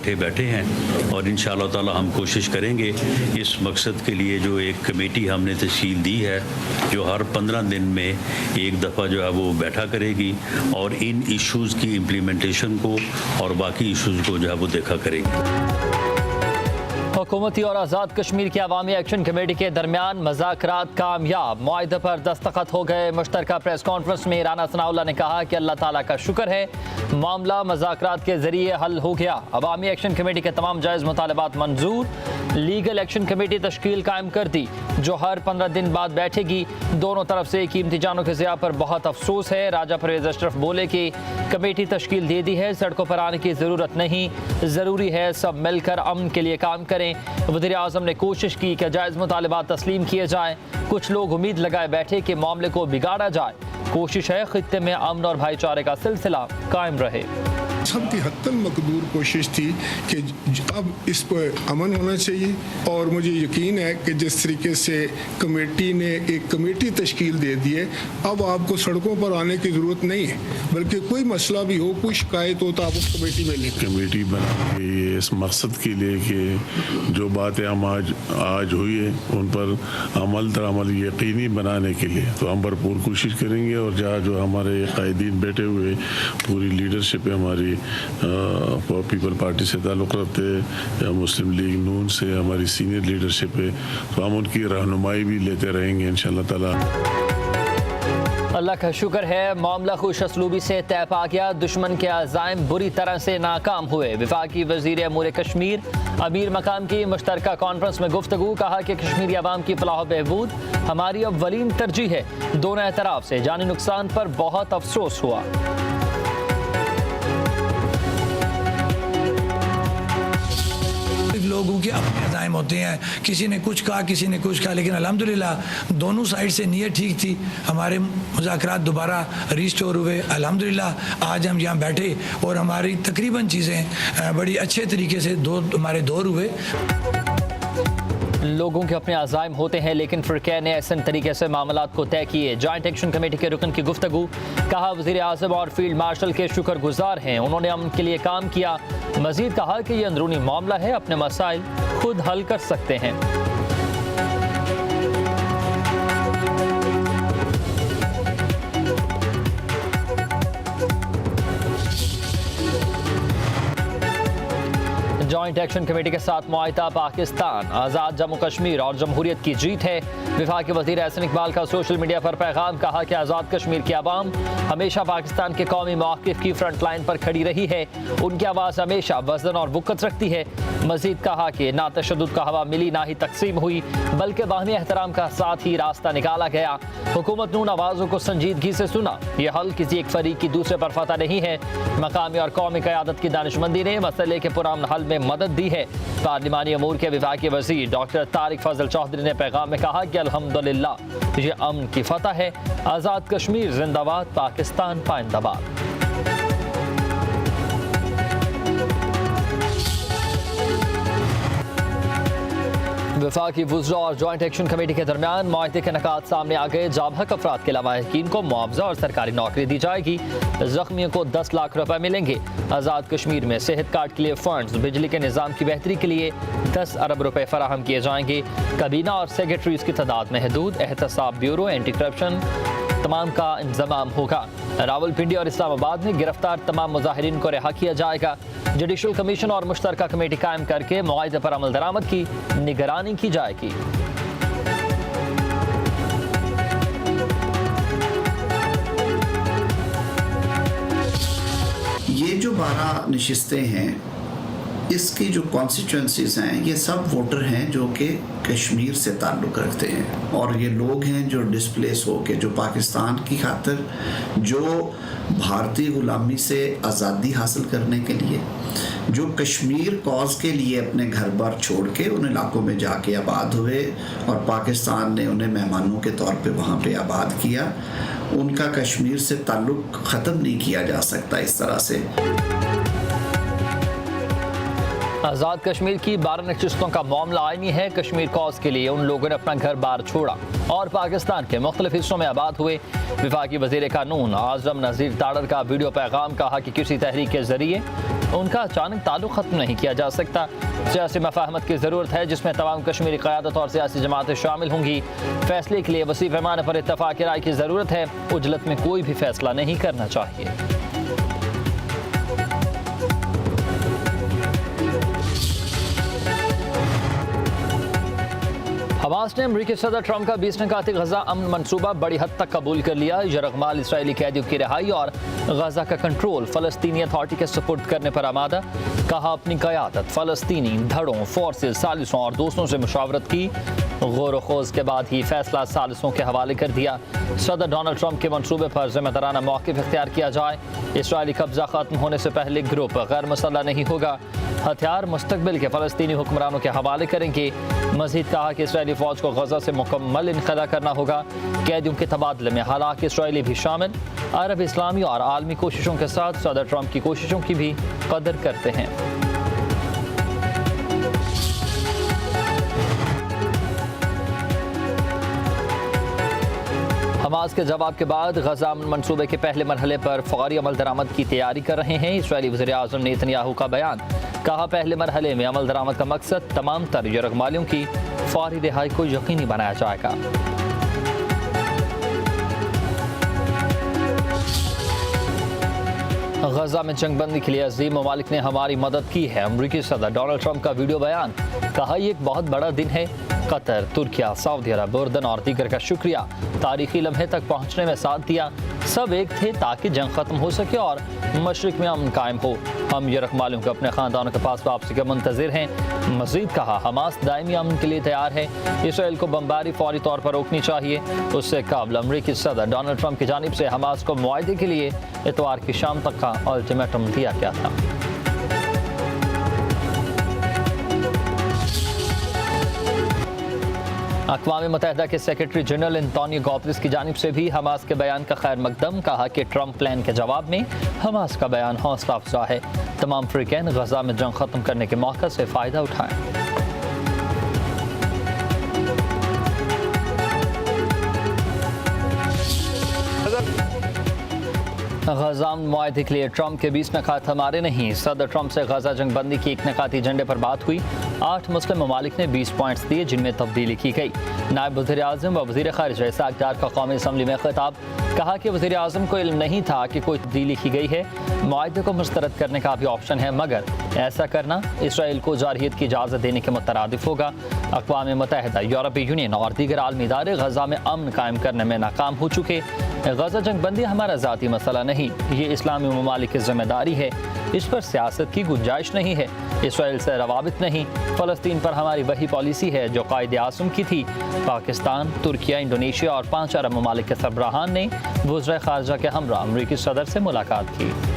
इकट्ठे बैठे हैं और इंशाअल्लाह ताला हम कोशिश करेंगे इस मकसद के लिए जो एक कमेटी हमने तश्कील दी है जो हर 15 दिन में एक दफ़ा जो है वो बैठा करेगी और इन इश्यूज़ की इम्प्लीमेंटेशन को और बाकी इश्यूज़ को जो है वो देखा करेगी। हुकूमती और आज़ाद कश्मीर की अवामी एक्शन कमेटी के दरमियान मज़ाकरात कामयाब, मुआहदे पर दस्तखत हो गए। मुश्तरका प्रेस कॉन्फ्रेंस में राना सनाउल्लाह ने कहा कि अल्लाह ताला का शुक्र है मामला मज़ाकरात के ज़रिए हल हो गया। अवामी एक्शन कमेटी के तमाम जायज़ मुतालबात मंजूर, लीगल एक्शन कमेटी तश्कील कायम कर दी जो हर 15 दिन बाद बैठेगी। दोनों तरफ से कीमती जानों के ज़िया पर बहुत अफसोस है। राजा परवेज़ अशरफ बोले कि कमेटी तश्कील दे दी है, सड़कों पर आने की ज़रूरत नहीं, ज़रूरी है सब मिलकर अमन के लिए काम करें। वज़ीर आज़म ने कोशिश की कि जायज़ मुतालबात तस्लीम किए जाएँ। कुछ लोग उम्मीद लगाए बैठे कि मामले को बिगाड़ा जाए। कोशिश है खित्ते में अमन और भाईचारे का सिलसिला कायम रहे। सबकी हत्तल मकदूर कोशिश थी कि अब इस पर अमन होना चाहिए और मुझे यकीन है कि जिस तरीके से कमेटी ने एक कमेटी तश्कील दे दी है, अब आपको सड़कों पर आने की ज़रूरत नहीं है, बल्कि कोई मसला भी हो, कोई शिकायत हो तो आप उस कमेटी में लें। कमेटी बना के इस मकसद के लिए कि जो बातें हम आज हुई है उन पर अमल दरामल यकीनी बनाने के लिए तो हम भरपूर कोशिश करेंगे और जहाँ जो हमारे कायदीन बैठे हुए पूरी लीडरशिप है हमारी पीपल पार्टी से ताल्लुक़ रखते हैं या मुस्लिम लीग नून से हमारी सीनियर लीडरशिप है तो हम उनकी रहनुमाई भी लेते रहेंगे इंशाअल्लाह ताला। अल्लाह का शुक्र है मामला खुश असलूबी से तय पा गया। दुश्मन के अज़ाइम बुरी तरह से नाकाम हुए। वफाकी वज़ीर अमूर कश्मीर अमीर मकाम की मुश्तरका कॉन्फ्रेंस में गुफ्तगू, कहा कि कश्मीरी अवाम की फलाह बहबूद हमारी अव्वलीन तरजीह है। दोनों एतराफ़ से जानी नुकसान पर बहुत अफसोस हुआ। लोगों के अपने अज़ाइम होते हैं, किसी ने कुछ कहा किसी ने कुछ कहा, लेकिन अल्हम्दुलिल्लाह दोनों साइड से नीयत ठीक थी। हमारे मुज़ाकरात दोबारा रिस्टोर हुए। अल्हम्दुलिल्लाह आज हम यहाँ बैठे और हमारी तकरीबन चीज़ें बड़ी अच्छे तरीके से हमारे दौर हुए। लोगों के अपने अज़ाइम होते हैं लेकिन फ़िरक़े ने ऐसे तरीके से मामलात को तय किए। जॉइंट एक्शन कमेटी के रुकन की गुफ्तगू, कहा वज़ीर आज़म और फील्ड मार्शल के शुक्रगुजार हैं, उन्होंने अमन के लिए काम किया। मज़ीद कहा कि यह अंदरूनी मामला है, अपने मसाइल खुद हल कर सकते हैं। जॉइंट एक्शन कमेटी के साथ मुआहिदा पाकिस्तान, आज़ाद जम्मू कश्मीर और जमहूरियत की जीत है। वफाकी वज़ीर एहसन इकबाल का सोशल मीडिया पर पैगाम, कहा कि आज़ाद कश्मीर की आवाम हमेशा पाकिस्तान के कौमी मौक़िफ़ की फ्रंट लाइन पर खड़ी रही है। उनकी आवाज़ हमेशा वज़न और वक़्त रखती है। मज़ीद कहा कि ना तशद्दुद का हवा मिली ना ही तकसीम हुई, बल्कि बाहमी एहतराम का साथ ही रास्ता निकाला गया। हुकूमत ने उन आवाज़ों को संजीदगी से सुना। यह हल किसी एक फरीक की दूसरे पर फतह नहीं है। मकामी और कौमी क़यादत की दानिशमंदी ने मसले के पुरअमन हल में मदद दी है। पार्लिमानी अमूर के विफाकी वज़ीर डॉक्टर तारिक फजल चौधरी ने पैगाम में कहा कि अल्हम्दुलिल्लाह ये अमन की फतह है। आज़ाद कश्मीर जिंदाबाद, पाकिस्तान पाइंदाबाद। वफाकी वुज़रा और जॉइंट एक्शन कमेटी के दरमियान मुआहदे के नकात सामने आ गए। जाबहक अफराद के लवाहिकीन को मुआवजा और सरकारी नौकरी दी जाएगी। जख्मियों को 10 लाख रुपए मिलेंगे। आज़ाद कश्मीर में सेहत कार्ड के लिए फंड्स, बिजली के निज़ाम की बेहतरी के लिए 10 अरब रुपए फराहम किए जाएंगे। kabina और सेक्रेटरीज की तादाद महदूद। एहतसाब ब्यूरो, एंटी करप्शन तमाम का इंतजाम होगा। रावलपिंडी और इस्लामाबाद में गिरफ्तार तमाम मुजाहिरीन को रिहा किया जाएगा। जुडिशल कमीशन और मुश्तरका कमेटी कायम करके मुआहिदे पर अमल दरामद की निगरानी की जाएगी। ये जो 12 नशिस्तें हैं, इसकी जो कॉन्स्टिट्यूंसीज हैं, ये सब वोटर हैं जो कि कश्मीर से ताल्लुक़ रखते हैं और ये लोग हैं जो डिस्प्लेस हो के, जो पाकिस्तान की खातिर, जो भारतीय ग़ुलामी से आज़ादी हासिल करने के लिए, जो कश्मीर कॉज के लिए अपने घर बार छोड़ के उन इलाकों में जाके आबाद हुए और पाकिस्तान ने उन्हें मेहमानों के तौर पे वहाँ पे आबाद किया। उनका कश्मीर से ताल्लुक़ ख़त्म नहीं किया जा सकता इस तरह से। आज़ाद कश्मीर की 12 नशिस्तों का मामला आईनी है। कश्मीर कॉज के लिए उन लोगों ने अपना घर बार छोड़ा और पाकिस्तान के मुख्तलिफ हिस्सों में आबाद हुए। विफाकी वज़ीर कानून आज़म नज़ीर ताड़र का वीडियो पैगाम, कहा कि किसी तहरीक के ज़रिए उनका अचानक ताल्लुक ख़त्म नहीं किया जा सकता। सियासी मफाहमत की ज़रूरत है जिसमें तमाम कश्मीरी क़यादत और सियासी जमातें शामिल होंगी। फैसले के लिए वसी पैमाने पर इत्तफ़ाक़ राय की ज़रूरत है। उजलत में कोई भी फैसला नहीं करना चाहिए। हमास ने अमरीकी सदर ट्रंप का 20 निकाती गजा अमन मंसूबा बड़ी हद तक कबूल कर लिया। यरगमाल इसराइली कैदियों की रिहाई और गजा का कंट्रोल फ़लस्तीनी अथॉरिटी के सुपुर्द करने पर आमादा। कहा अपनी क़यादत फ़लस्तीनी धड़ों, फोर्सेस, सालिसों और दोस्तों से मुशावरत की। गौर व खोज के बाद ही फैसला सालिसों के हवाले कर दिया। सदर डोनाल्ड ट्रंप के मनसूबे पर ज़िम्मेदाराना मौक़िफ़ इख्तियार किया जाए। इसराइली कब्ज़ा ख़त्म होने से पहले ग्रुप गैर मुसल्लह नहीं होगा। हथियार मुस्तक़बिल के फ़लस्तीनी हुक्मरानों के हवाले करेंगे। मज़ीद कहा कि इसराइली फ़ौज को गजा से मुकम्मल इनखला करना होगा। कैदियों के तबादले में हालांकि इसराइली भी शामिल। अरब, इस्लामी और आलमी कोशिशों के साथ सदर ट्रंप की कोशिशों की भी कदर करते हैं। हमास के जवाब के बाद गजा मनसूबे के पहले मरहले पर फौरी अमल दरामद की तैयारी कर रहे हैं। इसराइली वज़ीर आज़म नेतन्याहू का बयान। कहा पहले मरहले में अमल दरामद का मकसद तमाम तर यरगमालियों की फौरी रिहाई को यकीनी बनाया जाएगा। गजा में जंगबंदी के लिए अजीम ममालिक ने हमारी मदद की है। अमरीकी सदर डोनाल्ड ट्रंप का वीडियो बयान। कहा यह एक बहुत बड़ा दिन है। कतर, तुर्किया, सऊदी अरब, उर्दन और दीगर का शुक्रिया। तारीखी लम्हे तक पहुंचने में साथ दिया। सब एक थे ताकि जंग खत्म हो सके और मशरिक में अमन कायम हो। हम यरगमालियों को अपने ख़ानदानों के पास वापसी के मुंतज़िर हैं। मज़ीद कहा हमास दायमी अमन के लिए तैयार है। इसराइल को बमबारी फौरी तौर पर रोकनी चाहिए। उससे कबल अमरीकी सदर डोनाल्ड ट्रंप की जानिब से हमास को मुआहदे के लिए इतवार की शाम तक का अल्टीमेटम दिया गया था। अक़वाम मुत्तहिदा के सेक्रेटरी जनरल एंटोनियो गुतेरेस की जानिब से भी हमास के बयान का खैर मकदम। कहा कि ट्रंप प्लान के जवाब में हमास का बयान हौसला अफजा है। तमाम फ़रीक़ैन गजा में जंग ख़त्म करने के मौक़े से फ़ायदा उठाएं। गजा मुआहदे के लिए ट्रंप के 20 नकात हमारे नहीं। सदर ट्रंप से गजा जंगबंदी की एक नकाती एजेंडे पर बात हुई। 8 मुस्लिम ममालिक ने 20 पॉइंट्स दिए जिनमें तब्दीली की गई। नायब वज़ीर आज़म व वज़ीर ख़ारिजा इसाक़ डार का कौमी असम्बली में ख़िताब। कहा कि वज़ीर आज़म को इल्म नहीं था कि कोई तब्दीली की गई है। मुआहदे को मुस्तरद करने का भी ऑप्शन है मगर ऐसा करना इसराइल को जारहियत की इजाज़त देने के मुतरादिफ होगा। अक़वाम मुत्तहिदा, यूरोपीय यूनियन और दीगर आलमी इदारे गजा में अमन कायम करने में नाकाम हो चुके। गजा जंगबंदी हमारा ज़ाती मसला नहीं, ये इस्लामी ममालिक की ज़िम्मेदारी है। इस पर सियासत की गुंजाइश नहीं है। इसराइल से रवाबित नहीं। फ़लस्तीन पर हमारी वही पॉलिसी है जो कायदे आज़म की थी। पाकिस्तान, तुर्किया, इंडोनेशिया और 5 अरब ममालिक के सरबराहान ने वज़ीर ख़ारिजा के हमरा अमरीकी सदर से मुलाकात की।